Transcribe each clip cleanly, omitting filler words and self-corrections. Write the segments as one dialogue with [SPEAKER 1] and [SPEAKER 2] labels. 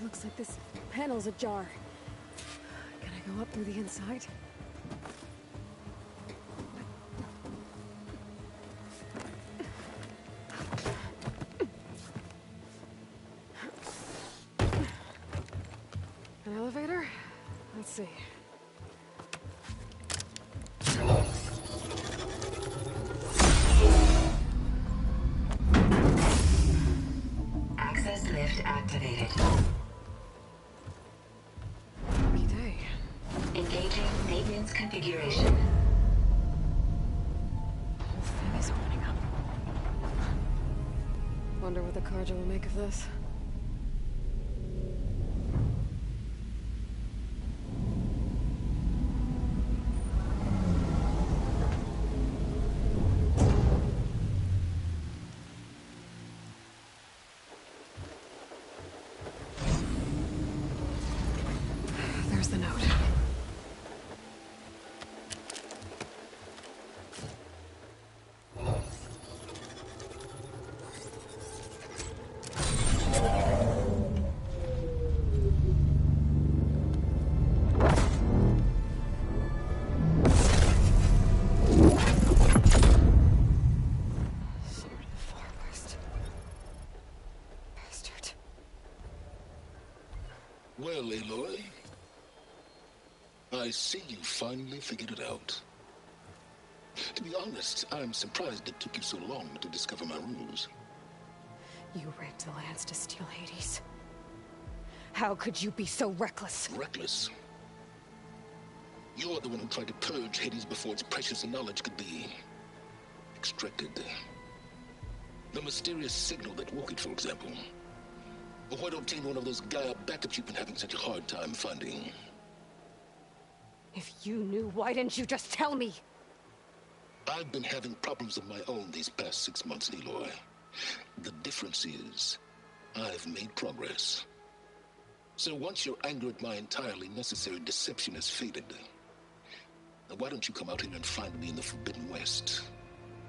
[SPEAKER 1] Looks like this panel's ajar. Can I go up through the inside? An elevator? Let's see.
[SPEAKER 2] Access lift activated.
[SPEAKER 1] Lucky day.
[SPEAKER 2] Engaging maintenance configuration.
[SPEAKER 1] The whole thing is opening up. Wonder what the Carja will make of this. There's the note. Sword of the Far West. Bastard.
[SPEAKER 3] Well, Aloy, I see you finally figured it out. To be honest, I'm surprised it took you so long to discover my ruse.
[SPEAKER 1] You rigged the Lance to steal Hades. How could you be so reckless?
[SPEAKER 3] Reckless? You're the one who tried to purge Hades before its precious knowledge could be extracted. The mysterious signal that woke it, for example. Or why to obtain one of those Gaia backups you've been having such a hard time finding?
[SPEAKER 1] If you knew, why didn't you just tell me?
[SPEAKER 3] I've been having problems of my own these past 6 months, Aloy. The difference is, I've made progress. So once your anger at my entirely necessary deception has faded, now why don't you come out here and find me in the Forbidden West,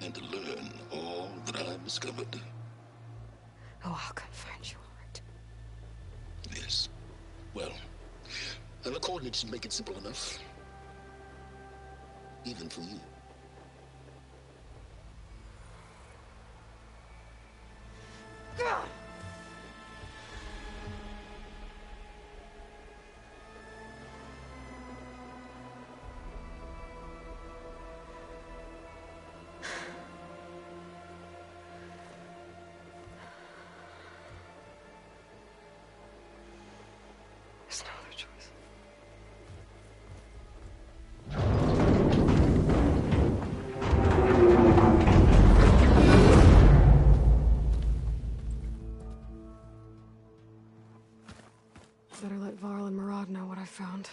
[SPEAKER 3] and learn all that I've discovered?
[SPEAKER 1] Oh, I'll come find you, all right.
[SPEAKER 3] Yes. Well, and the coordinates should make it simple enough. Even for you.
[SPEAKER 1] There's no other choice. Better let Varl and Murad know what I found.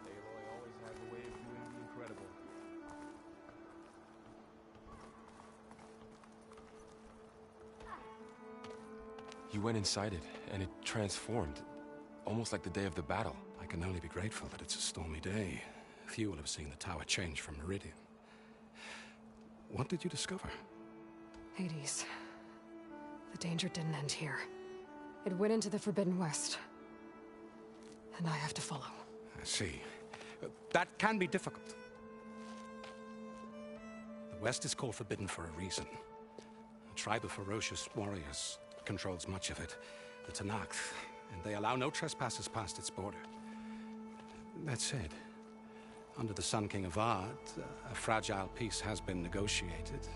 [SPEAKER 4] Aloy always had the way of doing the incredible.
[SPEAKER 5] You went inside it, and it transformed. Almost like the day of the battle.
[SPEAKER 6] I can only be grateful that it's a stormy day. Few will have seen the tower change from Meridian. What did you discover?
[SPEAKER 1] Hades. The danger didn't end here. It went into the Forbidden West. And I have to follow.
[SPEAKER 6] I see. That can be difficult. The West is called Forbidden for a reason. A tribe of ferocious warriors controls much of it, the Tenakth, and they allow no trespassers past its border. That said, under the Sun King Avad, a fragile peace has been negotiated,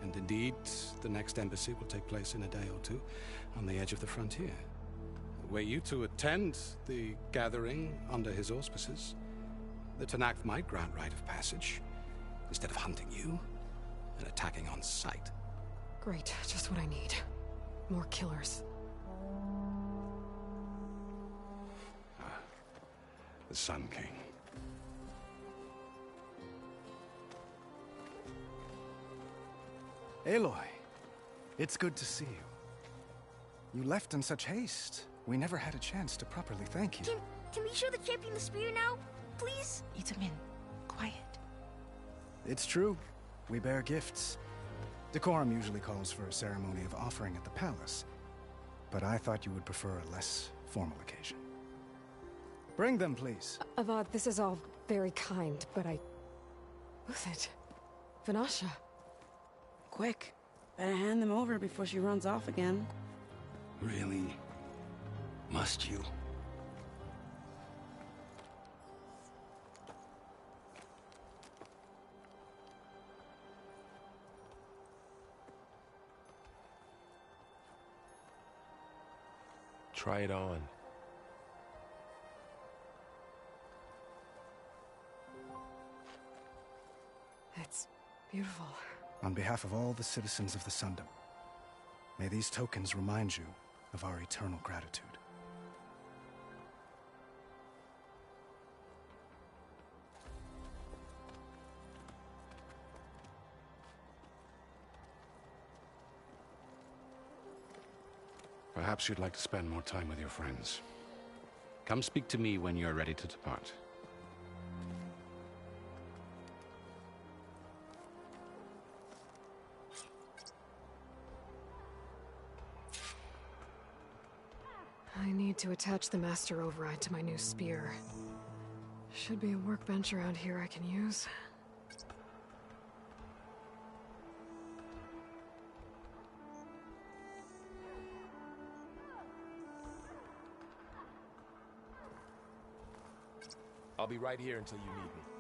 [SPEAKER 6] and indeed, the next embassy will take place in a day or two on the edge of the frontier. Were you to attend the gathering under his auspices, the Tenakth might grant right of passage, instead of hunting you and attacking on sight.
[SPEAKER 1] Great, just what I need. More killers.
[SPEAKER 6] The Sun King.
[SPEAKER 7] Aloy, it's good to see you. You left in such haste. We never had a chance to properly thank you.
[SPEAKER 8] Can we show the champion the spear now? Please?
[SPEAKER 9] Itamen, quiet.
[SPEAKER 7] It's true. We bear gifts. Decorum usually calls for a ceremony of offering at the palace, but I thought you would prefer a less formal occasion. Bring them, please.
[SPEAKER 1] Avad, this is all very kind, but Who's it? Vanasha.
[SPEAKER 9] Quick. Better hand them over before she runs off again.
[SPEAKER 6] Really? Must you?
[SPEAKER 5] Try it on.
[SPEAKER 1] It's beautiful.
[SPEAKER 7] On behalf of all the citizens of the Sundom, may these tokens remind you of our eternal gratitude.
[SPEAKER 6] Perhaps you'd like to spend more time with your friends. Come speak to me when you're ready to depart.
[SPEAKER 1] I need to attach the Master Override to my new spear. Should be a workbench around here I can use.
[SPEAKER 5] I'll be right here until you need me.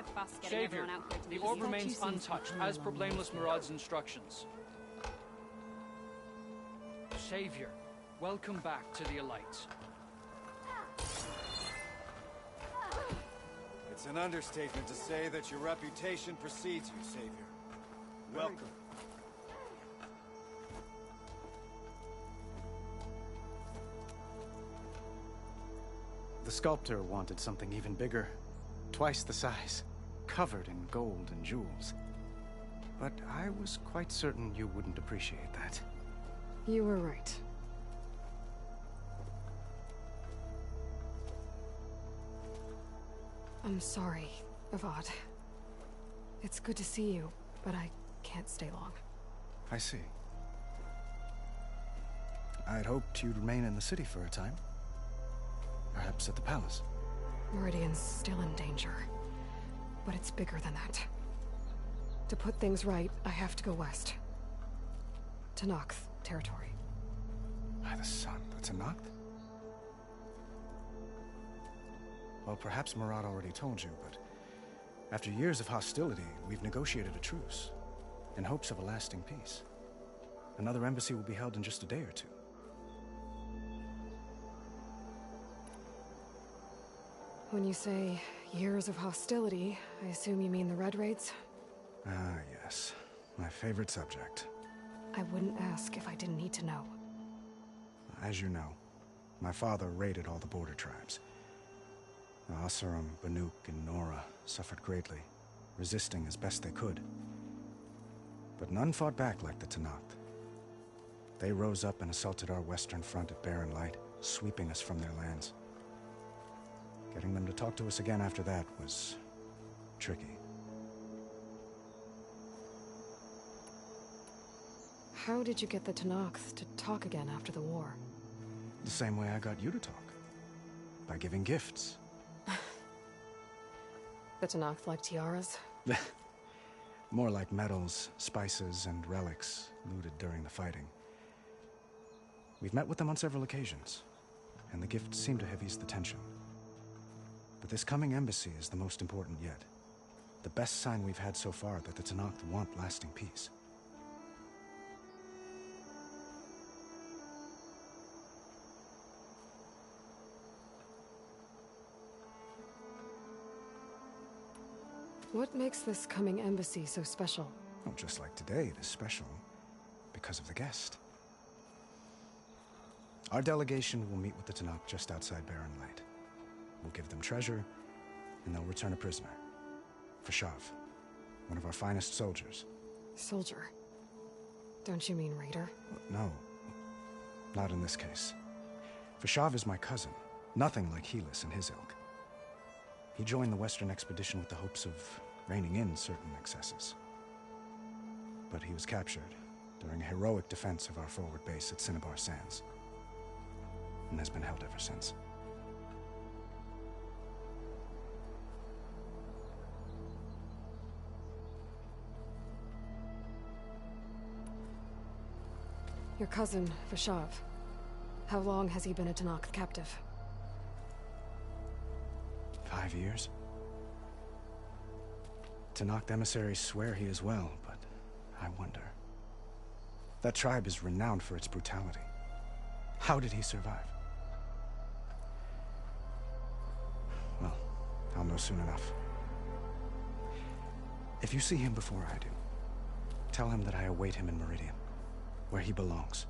[SPEAKER 10] a fuss getting
[SPEAKER 4] Savior,
[SPEAKER 10] everyone out here to
[SPEAKER 4] the
[SPEAKER 10] meet
[SPEAKER 4] orb
[SPEAKER 10] you.
[SPEAKER 4] remains untouched, as per Blameless Murad's instructions. Savior, welcome back to the Elite.
[SPEAKER 11] It's an understatement to say that your reputation precedes you, Savior. Welcome.
[SPEAKER 7] The sculptor wanted something even bigger, twice the size, covered in gold and jewels. But I was quite certain you wouldn't appreciate that.
[SPEAKER 1] You were right. I'm sorry, Avad. It's good to see you, but I can't stay long.
[SPEAKER 7] I see. I'd hoped you'd remain in the city for a time. Perhaps at the palace.
[SPEAKER 1] Meridian's still in danger. But it's bigger than that. To put things right, I have to go west. To Tenakth territory.
[SPEAKER 7] By the sun, the Tenakth? Well, perhaps Murad already told you, but after years of hostility, we've negotiated a truce, in hopes of a lasting peace. Another embassy will be held in just a day or two.
[SPEAKER 1] When you say years of hostility, I assume you mean the Red Raids?
[SPEAKER 7] Ah, yes. My favorite subject.
[SPEAKER 1] I wouldn't ask if I didn't need to know.
[SPEAKER 7] As you know, my father raided all the border tribes. The Asurum, Banuk, and Nora suffered greatly, resisting as best they could. But none fought back like the Tenakth. They rose up and assaulted our western front at Barren Light, sweeping us from their lands. Getting them to talk to us again after that was tricky.
[SPEAKER 1] How did you get the Tenakth to talk again after the war?
[SPEAKER 7] The same way I got you to talk. By giving gifts.
[SPEAKER 1] The Tenakth like tiaras?
[SPEAKER 7] More like medals, spices, and relics looted during the fighting. We've met with them on several occasions, and the gifts seem to have eased the tension. But this coming embassy is the most important yet. The best sign we've had so far that the Tenakth want lasting peace.
[SPEAKER 1] What makes this coming embassy so special?
[SPEAKER 7] Oh, just like today, it is special because of the guest. Our delegation will meet with the Tenakth just outside Barren Light. We'll give them treasure, and they'll return a prisoner. Fashav, one of our finest soldiers.
[SPEAKER 1] Soldier? Don't you mean raider?
[SPEAKER 7] No, not in this case. Fashav is my cousin, nothing like Helis and his ilk. He joined the Western expedition with the hopes of reining in certain excesses. But he was captured during a heroic defense of our forward base at Cinnabar Sands, and has been held ever since.
[SPEAKER 1] Your cousin, Fashav. How long has he been a Tenakth captive?
[SPEAKER 7] 5 years. Tenakth emissaries swear he is well, but I wonder. That tribe is renowned for its brutality. How did he survive? Well, I'll know soon enough. If you see him before I do, tell him that I await him in Meridian, where he belongs.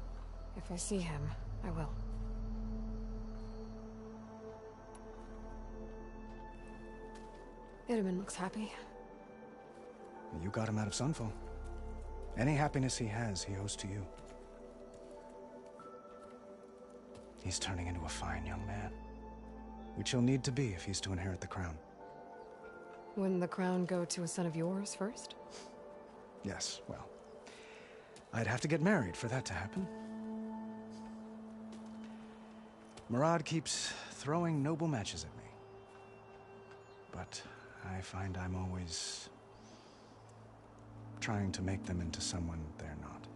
[SPEAKER 1] If I see him, I will. Itamen looks happy.
[SPEAKER 7] You got him out of Sunfall. Any happiness he has, he owes to you. He's turning into a fine young man, which he'll need to be if he's to inherit the crown.
[SPEAKER 1] Wouldn't the crown go to a son of yours first?
[SPEAKER 7] Yes, well, I'd have to get married for that to happen. Murad keeps throwing noble matches at me. But I find I'm always trying to make them into someone they're not.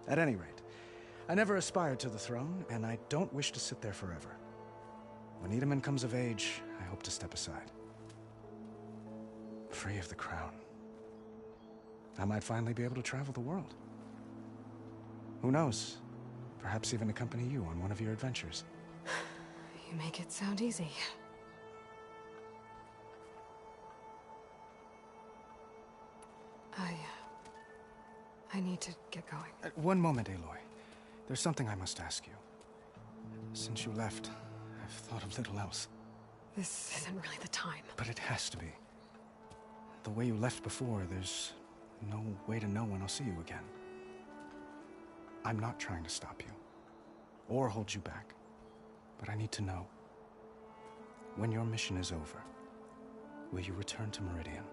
[SPEAKER 7] At any rate, I never aspired to the throne, and I don't wish to sit there forever. When Itamen comes of age, I hope to step aside. Free of the crown. I might finally be able to travel the world. Who knows? Perhaps even accompany you on one of your adventures.
[SPEAKER 1] You make it sound easy. I need to get going.
[SPEAKER 7] One moment, Aloy. There's something I must ask you. Since you left, I've thought of little else.
[SPEAKER 1] This isn't really the time.
[SPEAKER 7] But it has to be. The way you left before, there's no way to know when I'll see you again. I'm not trying to stop you, or hold you back. But I need to know, when your mission is over, will you return to Meridian?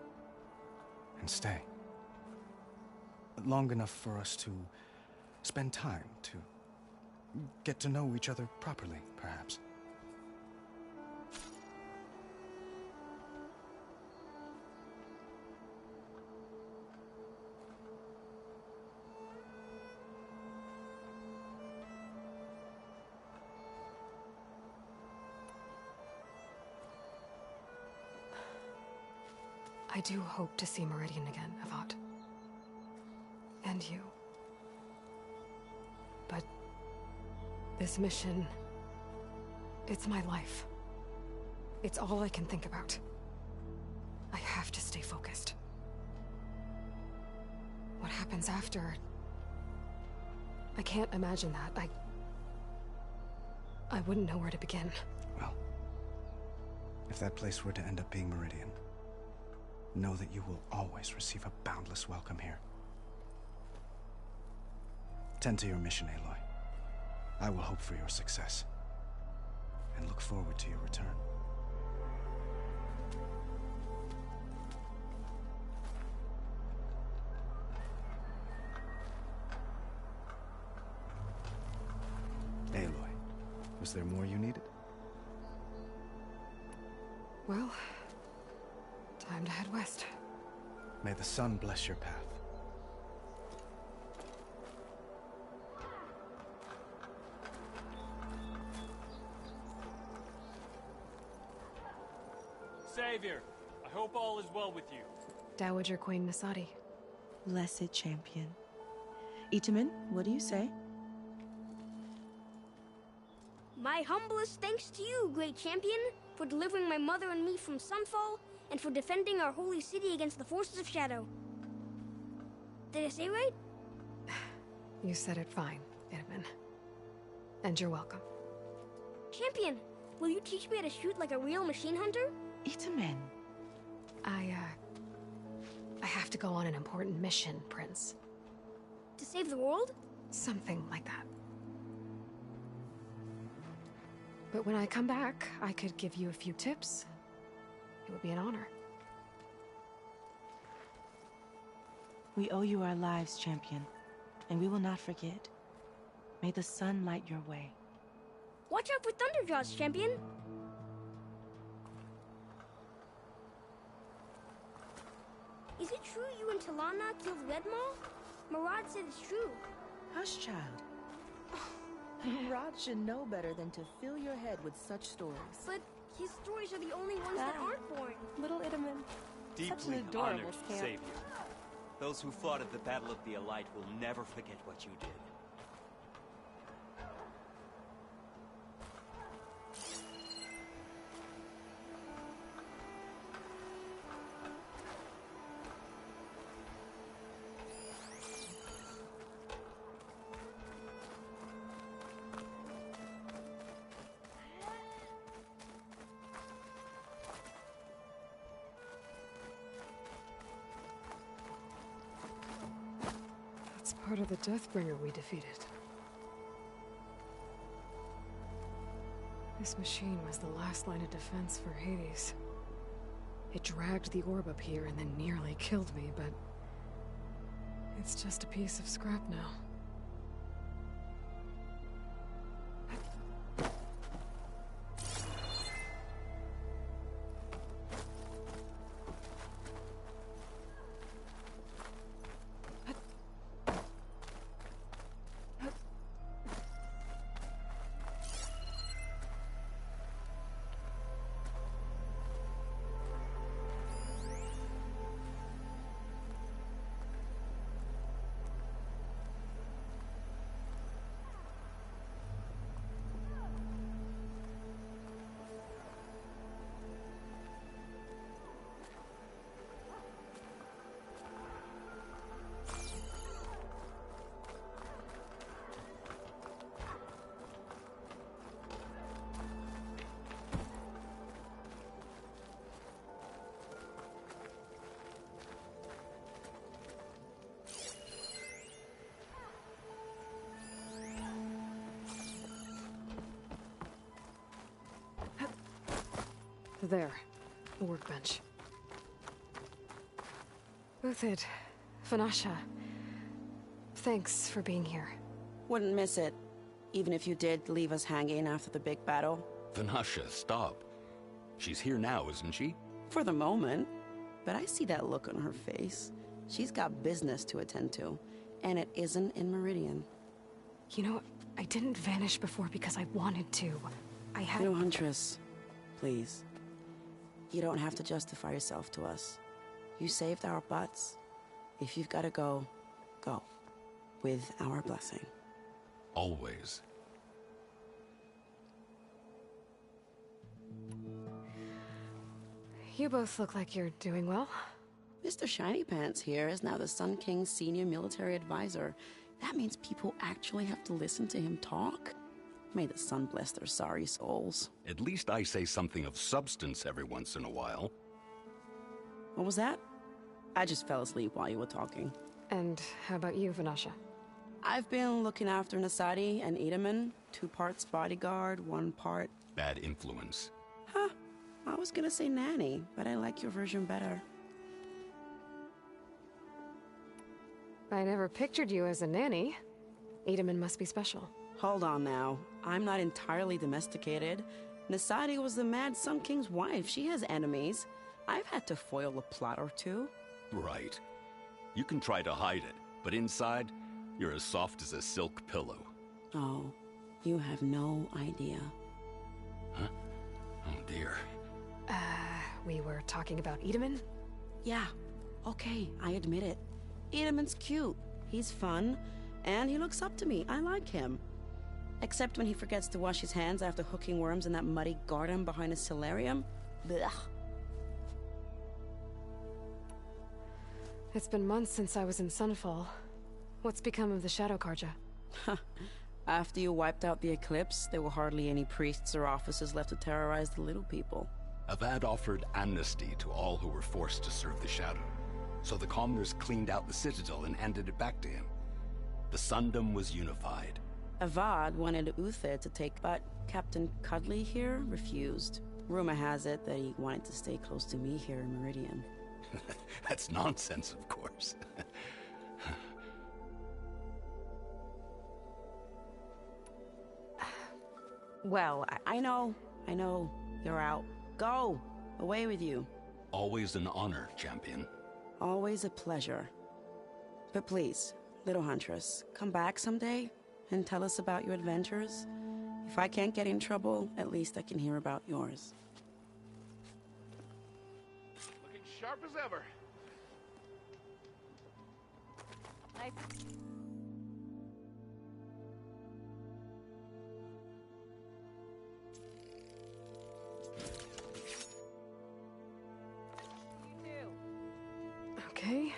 [SPEAKER 7] And stay? Long enough for us to spend time, to get to know each other properly, perhaps.
[SPEAKER 1] I do hope to see Meridian again, Avad. And you. But this mission, it's my life. It's all I can think about. I have to stay focused. What happens after? I can't imagine that. I wouldn't know where to begin.
[SPEAKER 7] Well, if that place were to end up being Meridian, know that you will always receive a boundless welcome here. Tend to your mission, Aloy. I will hope for your success, and look forward to your return. Aloy, was there more you needed?
[SPEAKER 1] Well, time to head west.
[SPEAKER 7] May the sun bless your path.
[SPEAKER 10] Savior, I hope all is well with you.
[SPEAKER 1] Dowager Queen Nasadi.
[SPEAKER 9] Blessed champion. Itamen, what do you say?
[SPEAKER 8] My humblest thanks to you, great champion, for delivering my mother and me from Sunfall, and for defending our holy city against the forces of Shadow. Did I say right?
[SPEAKER 1] You said it fine, Itamen. And you're welcome.
[SPEAKER 8] Champion, will you teach me how to shoot like a real machine hunter?
[SPEAKER 9] Itamen.
[SPEAKER 1] I have to go on an important mission, Prince.
[SPEAKER 8] To save the world?
[SPEAKER 1] Something like that. But when I come back, I could give you a few tips. It would be an honor.
[SPEAKER 9] We owe you our lives, champion, and we will not forget. May the sun light your way.
[SPEAKER 8] Watch out for Thunderjaws, champion! Is it true you and Talana killed Red Maw? Murad said it's true.
[SPEAKER 12] Hush, child. Rod should know better than to fill your head with such stories.
[SPEAKER 8] But his stories are the only ones that aren't boring.
[SPEAKER 12] Little Itamen.
[SPEAKER 10] Deeply honored, Savior. Those who fought at the Battle of the Elite will never forget what you did.
[SPEAKER 1] That's part of the Deathbringer we defeated. This machine was the last line of defense for Hades. It dragged the orb up here and then nearly killed me, but it's just a piece of scrap now. There. The workbench. Uthid, Vanasha. Thanks for being here.
[SPEAKER 13] Wouldn't miss it. Even if you did leave us hanging after the big battle.
[SPEAKER 14] Vanasha, stop. She's here now, isn't she?
[SPEAKER 13] For the moment. But I see that look on her face. She's got business to attend to. And it isn't in Meridian.
[SPEAKER 1] You know, I didn't vanish before because I wanted to. I had...
[SPEAKER 13] No, Huntress. Please. You don't have to justify yourself to us. You saved our butts. If you've got to go, go. With our blessing.
[SPEAKER 14] Always.
[SPEAKER 1] You both look like you're doing well.
[SPEAKER 13] Mr. Shiny Pants here is now the Sun King's senior military advisor. That means people actually have to listen to him talk? May the sun bless their sorry souls.
[SPEAKER 14] At least I say something of substance every once in a while.
[SPEAKER 13] What was that? I just fell asleep while you were talking.
[SPEAKER 1] And how about you, Vanasha?
[SPEAKER 13] I've been looking after Nasadi and Edaman. 2 parts bodyguard, 1 part...
[SPEAKER 14] Bad influence.
[SPEAKER 13] Huh. I was gonna say nanny, but I like your version better.
[SPEAKER 1] I never pictured you as a nanny. Edaman must be special.
[SPEAKER 13] Hold on now. I'm not entirely domesticated. Nasadi was the Mad Sun King's wife. She has enemies. I've had to foil a plot or 2.
[SPEAKER 14] Right. You can try to hide it, but inside, you're as soft as a silk pillow.
[SPEAKER 13] Oh, you have no idea.
[SPEAKER 14] Huh? Oh dear.
[SPEAKER 1] We were talking about Edaman?
[SPEAKER 13] Yeah. Okay, I admit it. Edaman's cute. He's fun. And he looks up to me. I like him. Except when he forgets to wash his hands after hooking worms in that muddy garden behind his solarium. Blech.
[SPEAKER 1] It's been months since I was in Sunfall. What's become of the Shadow Carja?
[SPEAKER 13] After you wiped out the Eclipse, there were hardly any priests or officers left to terrorize the little people.
[SPEAKER 14] Avad offered amnesty to all who were forced to serve the Shadow. So the commoners cleaned out the Citadel and handed it back to him. The Sundom was unified.
[SPEAKER 13] Avad wanted Uthid to take, but Captain Cudley here refused. Rumor has it that he wanted to stay close to me here in Meridian.
[SPEAKER 14] That's nonsense, of course.
[SPEAKER 13] Well, I know. You're out. Go! Away with you.
[SPEAKER 14] Always an honor, champion.
[SPEAKER 13] Always a pleasure. But please, little Huntress, come back someday and tell us about your adventures. If I can't get in trouble, at least I can hear about yours.
[SPEAKER 15] Looking sharp as ever.
[SPEAKER 16] Nice.
[SPEAKER 1] Okay.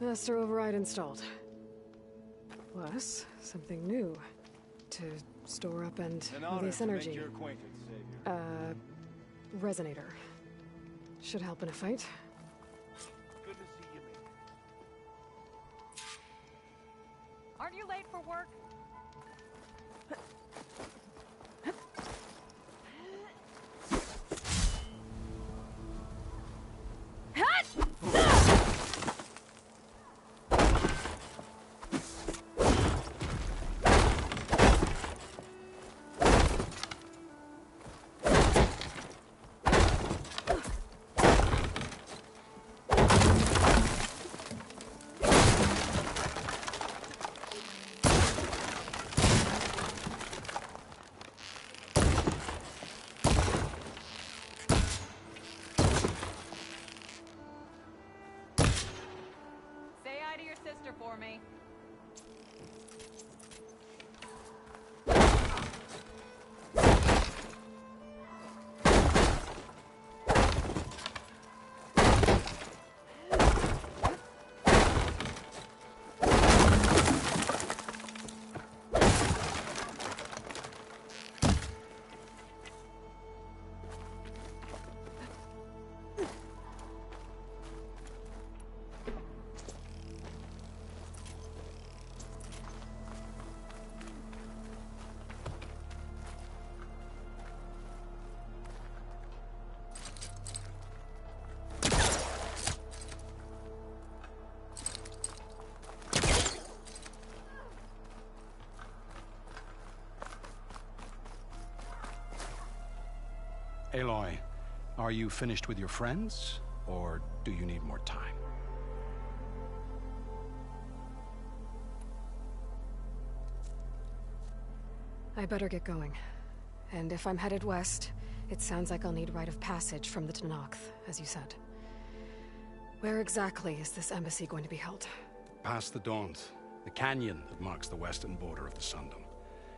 [SPEAKER 1] Master override installed. Plus, something new. To store up and release energy.
[SPEAKER 11] Make your acquaintance, Savior.
[SPEAKER 1] Resonator. Should help in a fight.
[SPEAKER 15] Good to see you, mate.
[SPEAKER 16] Aren't you late for work? For me.
[SPEAKER 6] Aloy, are you finished with your friends, or do you need more time?
[SPEAKER 1] I better get going. And if I'm headed west, it sounds like I'll need rite of passage from the Tenakth, as you said. Where exactly is this embassy going to be held?
[SPEAKER 6] Past the Daunt, the canyon that marks the western border of the Sundom.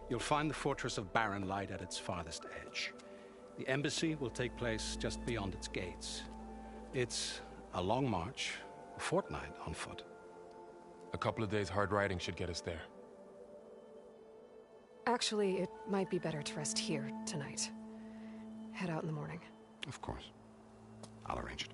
[SPEAKER 6] You'll find the fortress of Barren Light at its farthest edge. The embassy will take place just beyond its gates. It's a long march, a fortnight on foot.
[SPEAKER 5] A couple of days hard riding should get us there.
[SPEAKER 1] Actually, it might be better to rest here tonight. Head out in the morning.
[SPEAKER 6] Of course. I'll arrange it.